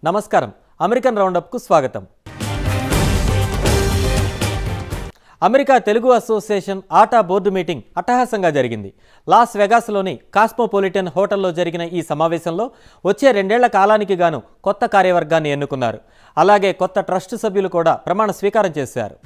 నమస్కారం అమెరికన్ రౌండప్కు స్వాగతం. America Telugu association ఆటా board meeting అట్టహాసంగా జరిగింది. లాస్ వెగాస్లోని కాస్మోపాలిటన్ హోటల్లో జరిగిన ఈ సమావేశంలో వచ్చే 2 ఏళ్ల కాలానికి గాను కొత్త కార్యవర్గాన్ని ఎన్నుకున్నారు. అలాగే కొత్త ట్రస్ట్ సభ్యులు కూడా ప్రమాణ స్వీకారం చేశారు.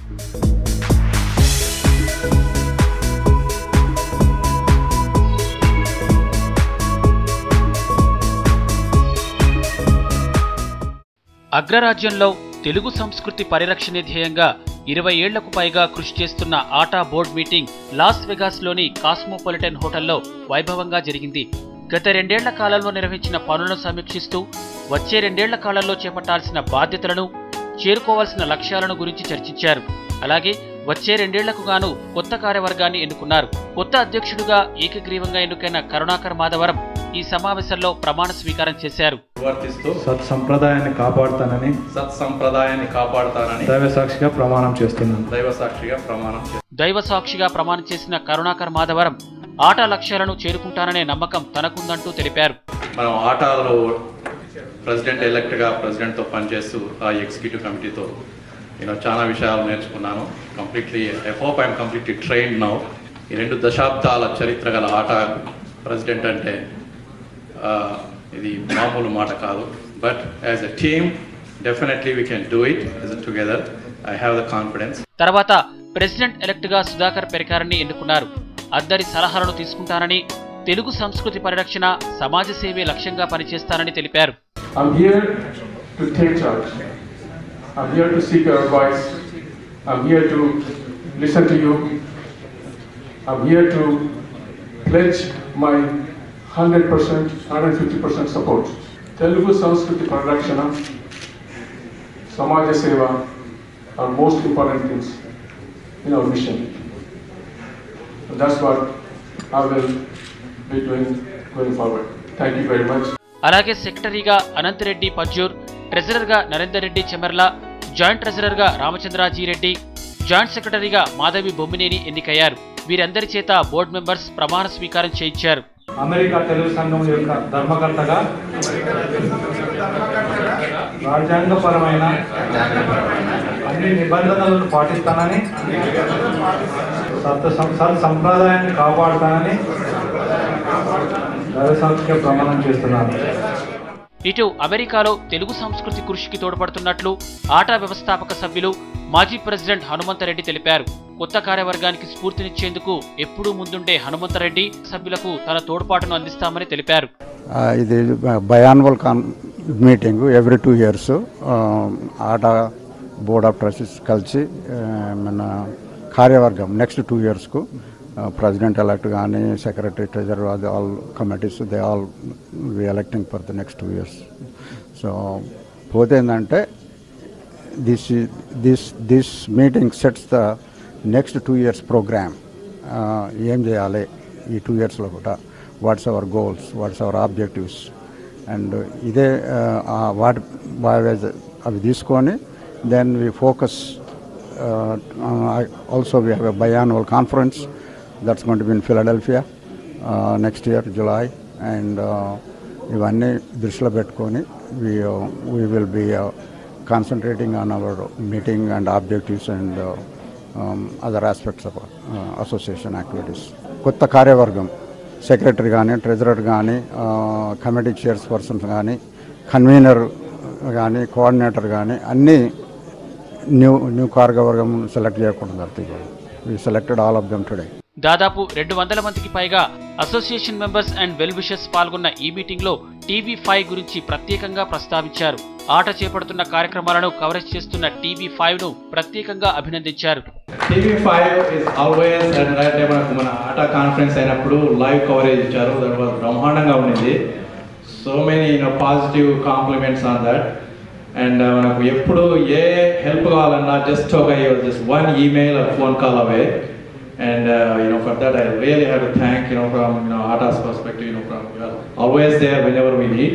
అగ్రరాజ్యంలో తెలుగు సంస్కృతి పరిరక్షణ ధ్యేయంగా 20 ఏళ్లకు పైగా కృషి చేస్తున్న ఆటా బోర్డ్ మీటింగ్ లాస్ వెగాస్లోని కాస్మోపాలిటన్ హోటల్లో వైభవంగా జరిగింది. గత 2 ఏళ్ల కాలంలో నిర్వహించిన పనులను సమీక్షిస్తూ వచ్చే 2 ఏళ్ల కాలంలో చేపట్టాల్సిన బాధ్యతలను, చేరుకోవాల్సిన లక్ష్యాలను గురించి చర్చించారు. అలాగే వచ్చే 2 ఏళ్లకు గాను కొత్త కార్యవర్గాన్ని ఎన్నుకున్నారు. కొత్త అధ్యక్షుడిగా ఏకగ్రీవంగా ఎన్నికైన కరుణాకర్ మాధవరం ఈ సమావేశంలో ప్రమాణ స్వీకారం చేశారు. సత్సంప్రదాయాన్ని కాపాడుతానని దైవసాక్షిగా ప్రమాణం చేస్తున్నాను. దైవసాక్షిగా ప్రమాణం చేసిన కరుణాకర్ మాధవరం ఆటా లక్ష్యాలను చేరుకుంటాననే నమ్మకం తనకుందంటూ తెలిపారు. మనం ఆటాలో ప్రెసిడెంట్ ఎలెక్ట్గా ప్రెసిడెంట్తో పనిచేస్తూ ఆ ఎగ్జిక్యూటివ్ కమిటీతో చాలా విషయాలు నేర్చుకున్నాను. I hope I'm completely trained now. ఈ 2 దశాబ్దాల చరిత్ర గల ఆటా ప్రెసిడెంట్ అంటే ఇది మామూలు మాట కాదు. But as a team definitely we can do it together. I have the confidence. తర్వాత ప్రెసిడెంట్ ఎలెక్ట్గా సుధాకర్ పెరికారని ఎన్నుకున్నారు. అందరి సలహాలను తీసుకుంటానని, తెలుగు సంస్కృతి పరిరక్షణ, సమాజ సేవే లక్ష్యంగా పనిచేస్తానని తెలిపారు. I'm here to take charge. I'm here to seek your advice. I'm here to listen to you. I'm here to pledge my 100%, 150% support. Telugu Sanskriti Parakshana, Samaja Seva are most important things in our mission. And that's what I will be doing going forward. Thank you very much. అలాగే సెక్రటరీగా Anantha Reddy పజ్జూర్, ట్రెజరర్గా Narender Reddy చెమర్ల, joint ట్రెజరర్గా రామచంద్రాజీరెడ్డి, joint సెక్రటరీగా మాధవి బొమ్మినేని ఎన్నికయ్యారు. వీరందరి చేత board members ప్రమాణ స్వీకారం చేయించారు. America Telugu సంఘం యొక్క ధర్మకర్తగా రాజ్యాంగపరమైన అన్ని నిబంధనలను పాటిస్తానని, సంప్రదాయాన్ని కాపాడుతానని దైవసాక్షిగా ప్రమాణం చేస్తున్నాను. ఇటు అమెరికాలో తెలుగు సంస్కృతి కృషికి తోడ్పడుతున్నట్లు ఆటా వ్యవస్థాపక సభ్యులు, మాజీ ప్రెసిడెంట్ హనుమంతరెడ్డి తెలిపారు. కొత్త కార్యవర్గానికి స్ఫూర్తినిచ్చేందుకు ఎప్పుడూ ముందుండే హనుమంతరెడ్డి సభ్యులకు తన తోడ్పాటును అందిస్తామని తెలిపారు. ఇది biannual meeting every 2 years ATA board of trustees కలిసి మన కార్యవర్గం నెక్స్ట్ 2 yearsకు ప్రెసిడెంట్ ఎలక్ట్ కానీ, secretary, treasurer, all committees they all we electing for the next 2 years. So పోతే ఏంటంటే this meeting sets the next 2 years program. ఏం చేయాలి ఈ 2 yearsలో కూడా, what's our goals, what's our objectives, and ఇదే అవి తీసుకొని then we focus. Also we have a biannual conference that's going to be in Philadelphia next year, July, and ఇవన్నీ దృష్టిలో పెట్టుకొని we will be concentrating on our meeting and objectives and other aspects of association activities. కొత్త కార్యవర్గం secretary కానీ, treasurer కానీ, committee chairs persons కానీ, convener కానీ, coordinator కానీ అన్నీ న్యూ కార్యవర్గం సెలెక్ట్ చేయకుండా we selected all of them today. దాదాపు 200 మందికి పైగా association members and well wishers పాల్గొన్న ఈ మీటింగ్ లో TV5 గురించి ప్రత్యేకంగా ప్రస్తావించారు. ఆట చేపడుతున్న కార్యక్రమాలను కవరేజ్ చేస్తున్న TV5 ను ప్రత్యేకంగా అభినందించారు. TV5 is always మన ఆటా కాన్ఫరెన్స్ అయినప్పుడు లైవ్ కవరేజ్ ఇచ్చారు. దాని బ్రహ్మాండంగా ఉండింది. So many positive compliments on that. And మనకు ఎప్పుడు ఏ హెల్ప్ కావాలన్నా just one email or phone call away. And for that I really have to thank from Ata's perspective. You are always there whenever we need,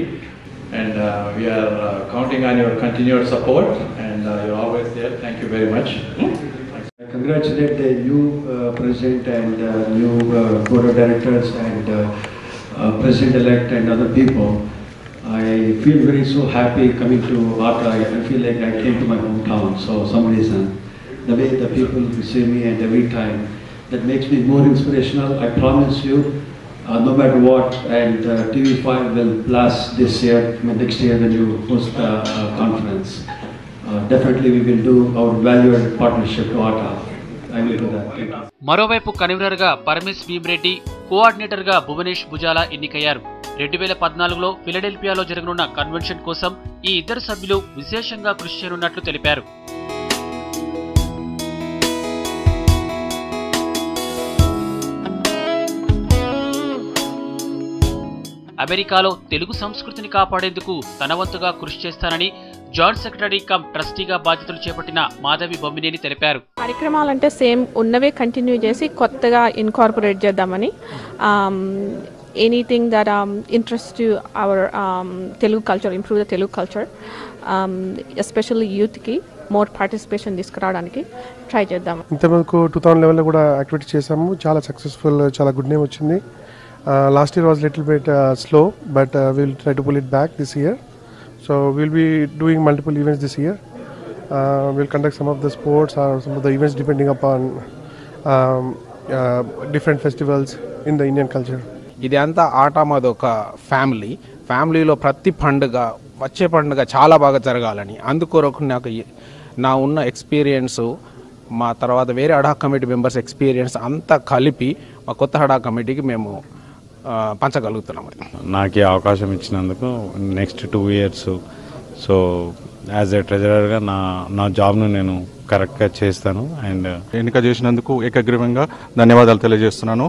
and we are counting on your continued support, and you're always there. Thank you very much. I congratulate the new president and new board of directors and president-elect and other people I feel very so happy coming to ATA. I feel like I came to my hometown. So some reason, the way the people receive me and every time, that makes me more inspirational. I promise you, no matter what, and TV5 will blast this year, next year when you host the conference. Definitely we will do our valued partnership to ATA. I will do that. Thank you. మరోవైపు కన్వీనర్గా పరమేశ్ భీమ్రెడ్డి, కోఆర్డినేటర్గా భువనేష్ భుజాల ఎన్నికయ్యారు. 2014లో ఫిలడెల్ఫియాలో జరగనున్న convention కోసం ఈ ఇద్దరు సభ్యులు విశేషంగా కృషి చేయనున్నట్లు తెలిపారు. అమెరికాలో తెలుగు సంస్కృతిని కాపాడేందుకు తన వంతుగా కృషి చేస్తానని జాయింట్ సెక్రటరీ కమ్ ట్రస్టీగా బాధ్యతలు చేపట్టిన మాధవి బొమ్మినేని తెలిపారు. కార్యక్రమాలంటే సేమ్ ఉన్నవే కంటిన్యూ చేసి కొత్తగా ఇన్కార్పొరేట్ చేద్దామని, anything that interest our Telugu culture, improve the Telugu culture, especially యూత్కి మోర్ పార్టిసిపేషన్ తీసుకురావడానికి ట్రై చేద్దాం. ఇంతవరకు 2011లో కూడా యాక్టివిటీ చేసాము. చాలా సక్సెస్ఫుల్, చాలా గుడ్ నేమ్ వచ్చింది. Last year was a little bit slow, but we'll try to pull it back this year. So we'll be doing multiple events this year. We'll conduct some of the sports or some of the events depending upon different festivals in the Indian culture. ఇది అంతా ఆట మాది ఒక ఫ్యామిలీలో ప్రతి పండుగ, వచ్చే పండుగ చాలా బాగా జరగాలని, అందుకొరకు నాకు నా ఉన్న ఎక్స్పీరియన్స్, మా తర్వాత వేరే అడా కమిటీ మెంబర్స్ ఎక్స్పీరియన్స్ అంతా కలిపి మా కొత్త అడా కమిటీకి మేము పంచగలుగుతున్నాం. నాకు ఈ అవకాశం ఇచ్చినందుకు next 2 years so as a ట్రెజరర్గా నా జాబ్ను నేను కరెక్ట్గా చేస్తాను. అండ్ ఎన్నిక చేసినందుకు ఏకగ్రీవంగా ధన్యవాదాలు తెలియజేస్తున్నాను.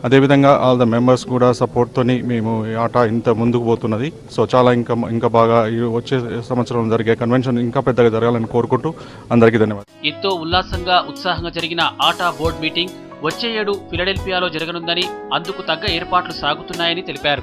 అదేవిధంగా ఆల్ ద మెంబర్స్ కూడా సపోర్ట్తోని మేము ఈ ఆట ఇంత ముందుకు పోతున్నది. సో చాలా ఇంకా బాగా వచ్చే సంవత్సరం జరిగే కన్వెన్షన్ ఇంకా పెద్దగా జరగాలని కోరుకుంటూ అందరికీ ధన్యవాదాలు. ఎంతో ఉల్లాసంగా ఉత్సాహంగా జరిగిన ఆటా బోర్డు మీటింగ్ వచ్చే ఏడు ఫిలడెల్ఫియాలో జరగనుందని, అందుకు తగ్గ ఏర్పాట్లు సాగుతున్నాయని తెలిపారు.